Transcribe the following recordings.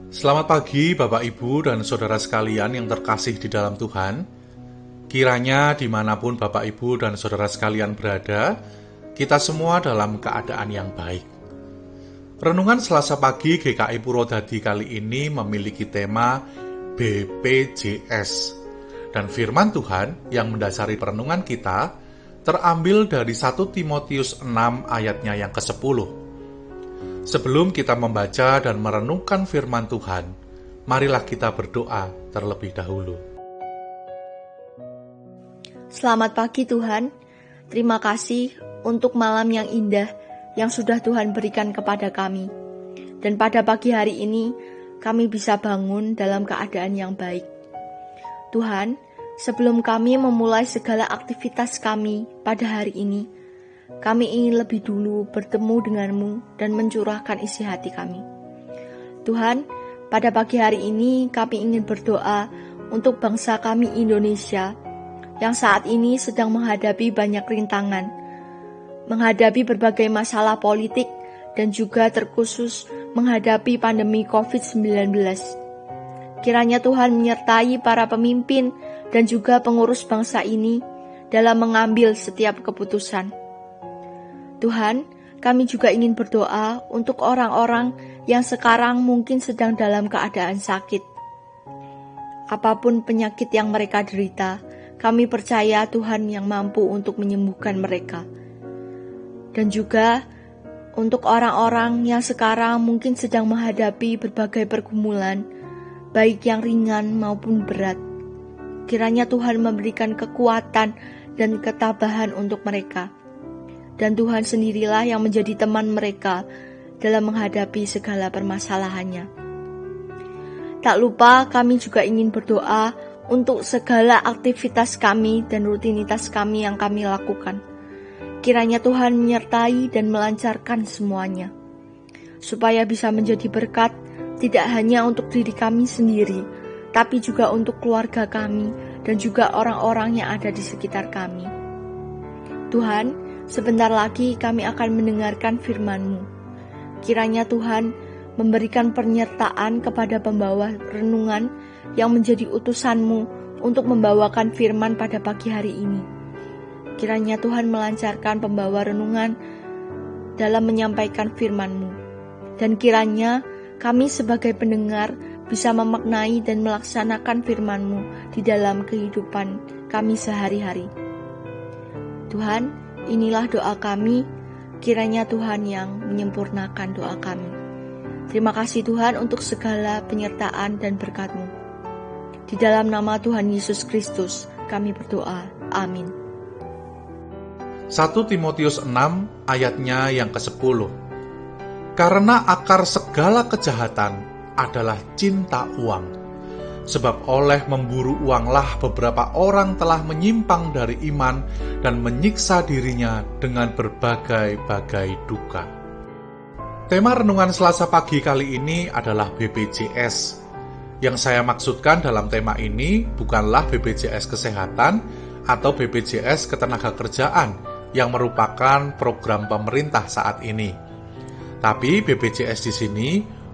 Selamat pagi Bapak Ibu dan Saudara sekalian yang terkasih di dalam Tuhan. Kiranya dimanapun Bapak Ibu dan Saudara sekalian berada, kita semua dalam keadaan yang baik. Renungan Selasa pagi GKI Purwodadi kali ini memiliki tema BPJS. Dan firman Tuhan yang mendasari perenungan kita terambil dari 1 Timotius 6 ayatnya yang ke-10. Sebelum kita membaca dan merenungkan firman Tuhan, marilah kita berdoa terlebih dahulu. Selamat pagi Tuhan, terima kasih untuk malam yang indah yang sudah Tuhan berikan kepada kami. Dan pada pagi hari ini, kami bisa bangun dalam keadaan yang baik. Tuhan, sebelum kami memulai segala aktivitas kami pada hari ini, kami ingin lebih dulu bertemu denganmu dan mencurahkan isi hati kami. Tuhan, pada pagi hari ini kami ingin berdoa untuk bangsa kami Indonesia yang saat ini sedang menghadapi banyak rintangan, menghadapi berbagai masalah politik dan juga terkhusus menghadapi pandemi COVID-19. Kiranya Tuhan menyertai para pemimpin dan juga pengurus bangsa ini dalam mengambil setiap keputusan. Tuhan, kami juga ingin berdoa untuk orang-orang yang sekarang mungkin sedang dalam keadaan sakit. Apapun penyakit yang mereka derita, kami percaya Tuhan yang mampu untuk menyembuhkan mereka. Dan juga untuk orang-orang yang sekarang mungkin sedang menghadapi berbagai pergumulan, baik yang ringan maupun berat. Kiranya Tuhan memberikan kekuatan dan ketabahan untuk mereka. Dan Tuhan sendirilah yang menjadi teman mereka dalam menghadapi segala permasalahannya. Tak lupa kami juga ingin berdoa untuk segala aktivitas kami dan rutinitas kami yang kami lakukan. Kiranya Tuhan menyertai dan melancarkan semuanya, supaya bisa menjadi berkat tidak hanya untuk diri kami sendiri, tapi juga untuk keluarga kami dan juga orang-orang yang ada di sekitar kami. Tuhan, sebentar lagi kami akan mendengarkan firman-Mu. Kiranya Tuhan memberikan penyertaan kepada pembawa renungan yang menjadi utusan-Mu untuk membawakan firman pada pagi hari ini. Kiranya Tuhan melancarkan pembawa renungan dalam menyampaikan firman-Mu. Dan kiranya kami sebagai pendengar bisa memaknai dan melaksanakan firman-Mu di dalam kehidupan kami sehari-hari. Tuhan, inilah doa kami, kiranya Tuhan yang menyempurnakan doa kami. Terima kasih Tuhan untuk segala penyertaan dan berkat-Mu. Di dalam nama Tuhan Yesus Kristus kami berdoa. Amin. 1 Timotius 6 ayatnya yang ke-10. Karena akar segala kejahatan adalah cinta uang. Sebab oleh memburu uanglah beberapa orang telah menyimpang dari iman dan menyiksa dirinya dengan berbagai-bagai duka. Tema renungan Selasa pagi kali ini adalah BPJS. Yang saya maksudkan dalam tema ini bukanlah BPJS Kesehatan atau BPJS Ketenagakerjaan yang merupakan program pemerintah saat ini. Tapi BPJS di sini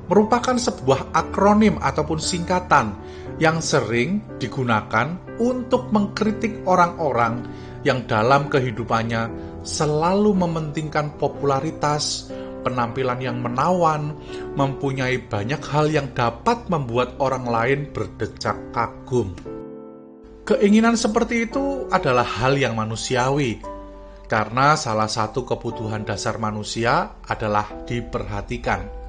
merupakan sebuah akronim ataupun singkatan yang sering digunakan untuk mengkritik orang-orang yang dalam kehidupannya selalu mementingkan popularitas, penampilan yang menawan, mempunyai banyak hal yang dapat membuat orang lain berdecak kagum. Keinginan seperti itu adalah hal yang manusiawi, karena salah satu kebutuhan dasar manusia adalah diperhatikan.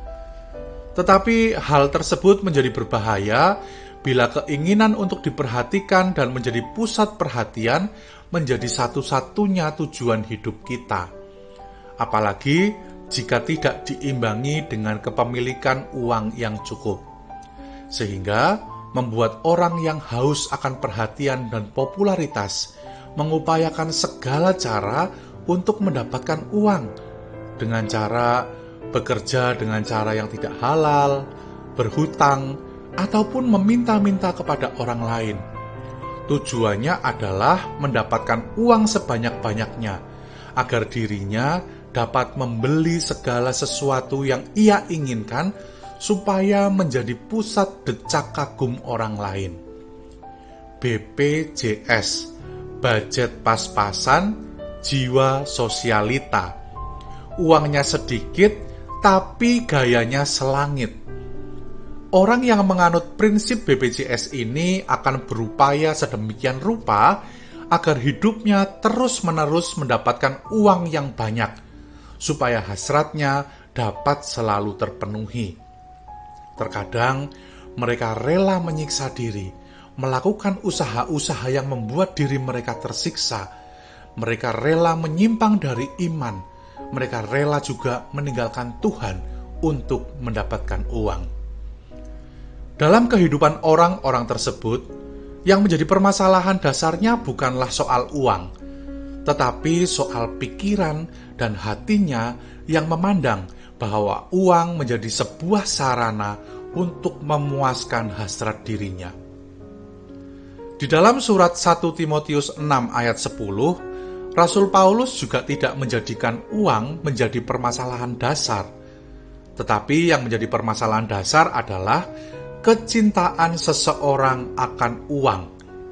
Tetapi hal tersebut menjadi berbahaya bila keinginan untuk diperhatikan dan menjadi pusat perhatian menjadi satu-satunya tujuan hidup kita. Apalagi jika tidak diimbangi dengan kepemilikan uang yang cukup. Sehingga membuat orang yang haus akan perhatian dan popularitas mengupayakan segala cara untuk mendapatkan uang dengan cara bekerja dengan cara yang tidak halal, berhutang, ataupun meminta-minta kepada orang lain. Tujuannya adalah mendapatkan uang sebanyak-banyaknya, agar dirinya dapat membeli segala sesuatu yang ia inginkan supaya menjadi pusat decak kagum orang lain. BPJS, budget pas-pasan, jiwa sosialita. Uangnya sedikit, tapi gayanya selangit. Orang yang menganut prinsip BPJS ini akan berupaya sedemikian rupa agar hidupnya terus-menerus mendapatkan uang yang banyak, supaya hasratnya dapat selalu terpenuhi. Terkadang mereka rela menyiksa diri, melakukan usaha-usaha yang membuat diri mereka tersiksa. Mereka rela menyimpang dari iman. Mereka rela juga meninggalkan Tuhan untuk mendapatkan uang. Dalam kehidupan orang-orang tersebut, yang menjadi permasalahan dasarnya bukanlah soal uang, tetapi soal pikiran dan hatinya yang memandang bahwa uang menjadi sebuah sarana untuk memuaskan hasrat dirinya. Di dalam surat 1 Timotius 6 ayat 10, Rasul Paulus juga tidak menjadikan uang menjadi permasalahan dasar, tetapi yang menjadi permasalahan dasar adalah kecintaan seseorang akan uang.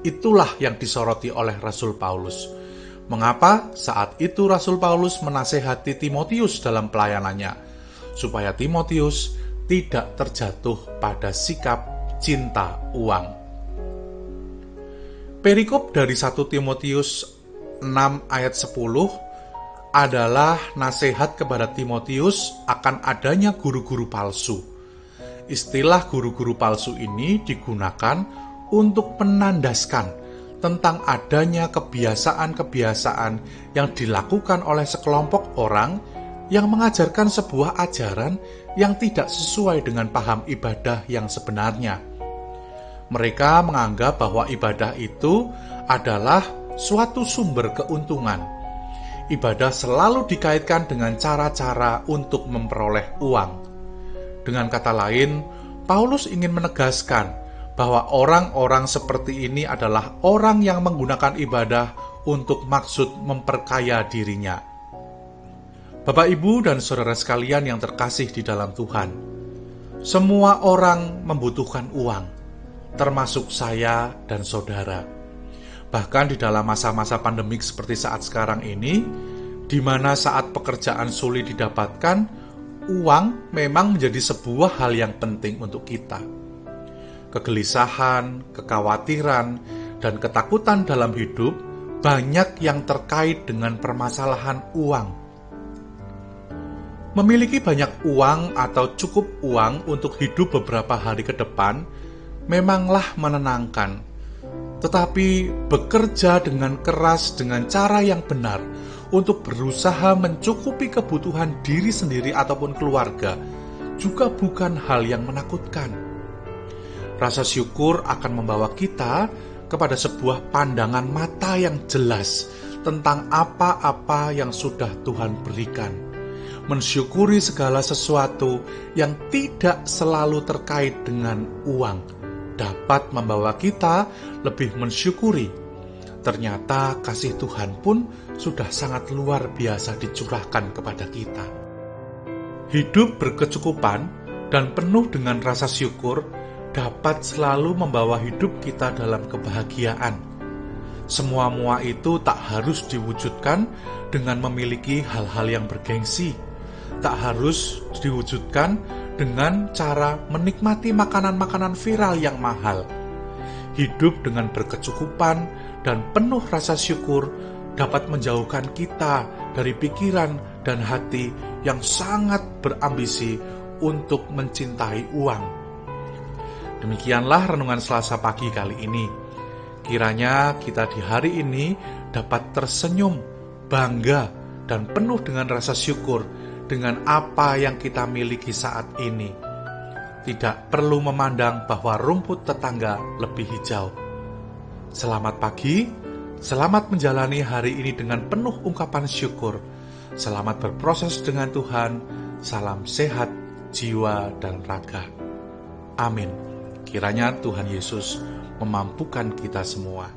Itulah yang disoroti oleh Rasul Paulus. Mengapa saat itu Rasul Paulus menasehati Timotius dalam pelayanannya, supaya Timotius tidak terjatuh pada sikap cinta uang. Perikop dari 1 Timotius 6 ayat 10 adalah nasihat kepada Timotius akan adanya guru-guru palsu. Istilah guru-guru palsu ini digunakan untuk menandaskan tentang adanya kebiasaan-kebiasaan yang dilakukan oleh sekelompok orang yang mengajarkan sebuah ajaran yang tidak sesuai dengan paham ibadah yang sebenarnya. Mereka menganggap bahwa ibadah itu adalah suatu sumber keuntungan. Ibadah selalu dikaitkan dengan cara-cara untuk memperoleh uang. Dengan kata lain, Paulus ingin menegaskan bahwa orang-orang seperti ini adalah orang yang menggunakan ibadah untuk maksud memperkaya dirinya. Bapak, Ibu, dan saudara sekalian yang terkasih di dalam Tuhan, semua orang membutuhkan uang, termasuk saya dan saudara. Bahkan di dalam masa-masa pandemik seperti saat sekarang ini, di mana saat pekerjaan sulit didapatkan, uang memang menjadi sebuah hal yang penting untuk kita. Kegelisahan, kekhawatiran, dan ketakutan dalam hidup banyak yang terkait dengan permasalahan uang. Memiliki banyak uang atau cukup uang untuk hidup beberapa hari ke depan memanglah menenangkan. Tetapi bekerja dengan keras dengan cara yang benar untuk berusaha mencukupi kebutuhan diri sendiri ataupun keluarga juga bukan hal yang menakutkan. Rasa syukur akan membawa kita kepada sebuah pandangan mata yang jelas tentang apa-apa yang sudah Tuhan berikan. Mensyukuri segala sesuatu yang tidak selalu terkait dengan uang dapat membawa kita lebih mensyukuri. Ternyata kasih Tuhan pun sudah sangat luar biasa dicurahkan kepada kita. Hidup berkecukupan dan penuh dengan rasa syukur dapat selalu membawa hidup kita dalam kebahagiaan. Semua-mua itu tak harus diwujudkan dengan memiliki hal-hal yang bergengsi. Tak harus diwujudkan dengan cara menikmati makanan-makanan viral yang mahal. Hidup dengan berkecukupan dan penuh rasa syukur dapat menjauhkan kita dari pikiran dan hati yang sangat berambisi untuk mencintai uang. Demikianlah renungan Selasa pagi kali ini. Kiranya kita di hari ini dapat tersenyum, bangga, dan penuh dengan rasa syukur dengan apa yang kita miliki saat ini. Tidak perlu memandang bahwa rumput tetangga lebih hijau. Selamat pagi, selamat menjalani hari ini dengan penuh ungkapan syukur. Selamat berproses dengan Tuhan, salam sehat, jiwa, dan raga. Amin. Kiranya Tuhan Yesus memampukan kita semua.